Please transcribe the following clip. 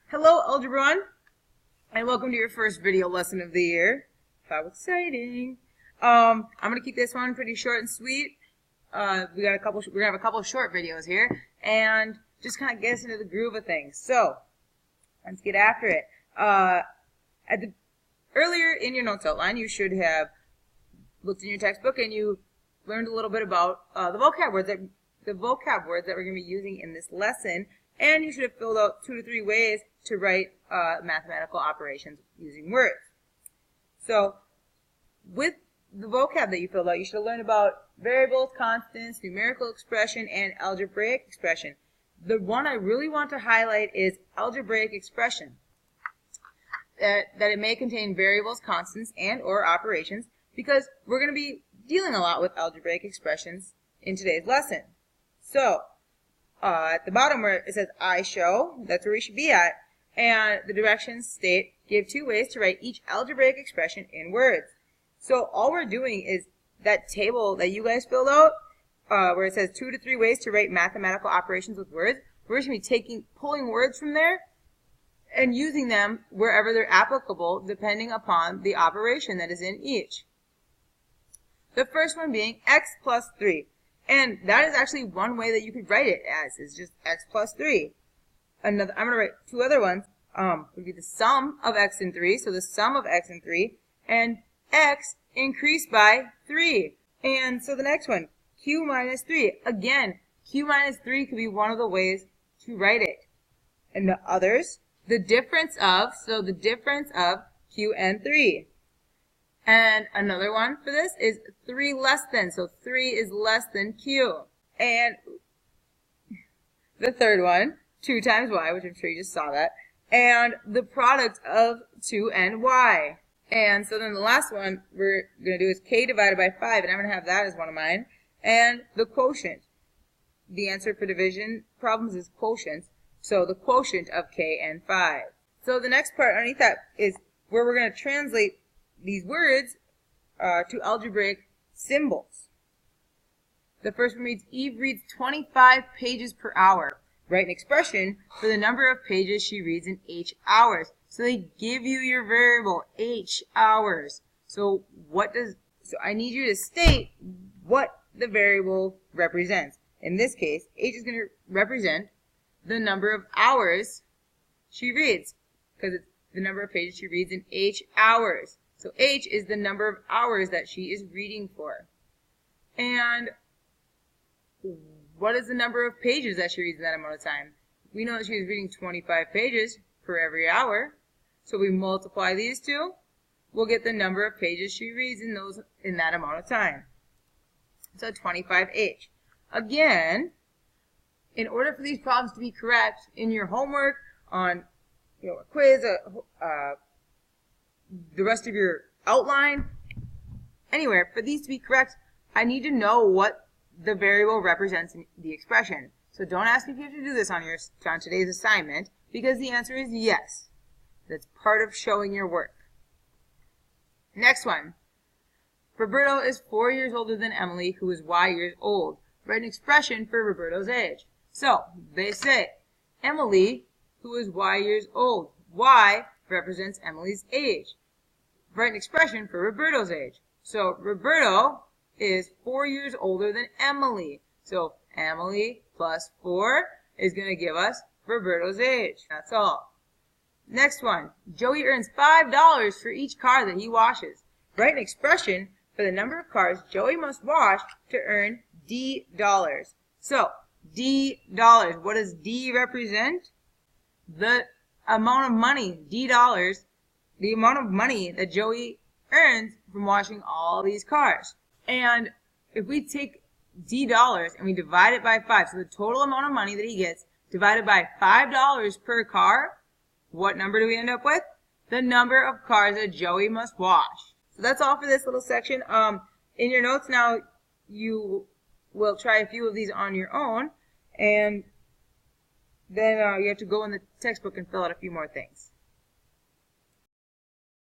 Hello, Algebra 1, and welcome to your first video lesson of the year. How exciting! I'm gonna keep this one pretty short and sweet. We're gonna have a couple of short videos here, and just kind of get us into the groove of things. So let's get after it. Earlier in your notes outline, you should have looked in your textbook and you learned a little bit about the vocab words that we're going to be using in this lesson. And you should have filled out 2 to 3 ways to write mathematical operations using words. So with the vocab that you filled out, you should have learned about variables, constants, numerical expression, and algebraic expression. The one I really want to highlight is algebraic expression. That it may contain variables, constants, and or operations, because we're going to be dealing a lot with algebraic expressions in today's lesson. So at the bottom where it says I show, that's where we should be at. And the directions state, give 2 ways to write each algebraic expression in words. So all we're doing is that table that you guys filled out, where it says 2 to 3 ways to write mathematical operations with words. We're just going to be pulling words from there and using them wherever they're applicable, depending upon the operation that is in each. The first one being x plus 3. And that is actually one way that you could write it as, is just x plus 3. I'm going to write 2 other ones. Would be the sum of x and 3, so the sum of x and 3, and x increased by 3. And so the next one, q minus 3. Again, q minus 3 could be one of the ways to write it. And the others, the difference of q and 3. And another one for this is 3 less than. So 3 is less than q. And the third one, 2 times y, which I'm sure you just saw that. And the product of 2 and y. And so then the last one we're going to do is k divided by 5. And I'm going to have that as one of mine. And the quotient. The answer for division problems is quotient. So the quotient of k and 5. So the next part underneath that is where we're going to translate these words to algebraic symbols. The first one reads, Eve reads 25 pages per hour. Write an expression for the number of pages she reads in h hours. So they give you your variable, h hours. So I need you to state what the variable represents. In this case, h is going to represent the number of hours she reads, because it's the number of pages she reads in h hours. So h is the number of hours that she is reading for. And what is the number of pages that she reads in that amount of time? We know that she is reading 25 pages per every hour. So we multiply these two, we'll get the number of pages she reads in that amount of time. So 25h. Again, in order for these problems to be correct in your homework, on a quiz, the rest of your outline, anywhere, for these to be correct, I need to know what the variable represents in the expression. So don't ask me if you have to do this on today's assignment, because the answer is yes. That's part of showing your work. Next one. Roberto is 4 years older than Emily, who is y years old. Write an expression for Roberto's age. So they say, Emily, who is y years old. Y represents Emily's age. Write an expression for Roberto's age. So Roberto is 4 years older than Emily. So Emily plus 4 is going to give us Roberto's age. That's all. Next one. Joey earns $5 for each car that he washes. Write an expression for the number of cars Joey must wash to earn D dollars. So D dollars. What does D represent? The amount of money, D dollars, the amount of money that Joey earns from washing all these cars. And if we take D dollars and we divide it by 5, so the total amount of money that he gets divided by $5 per car, what number do we end up with? The number of cars that Joey must wash. So that's all for this little section. In your notes now, you will try a few of these on your own, and then you have to go in the textbook and fill out a few more things.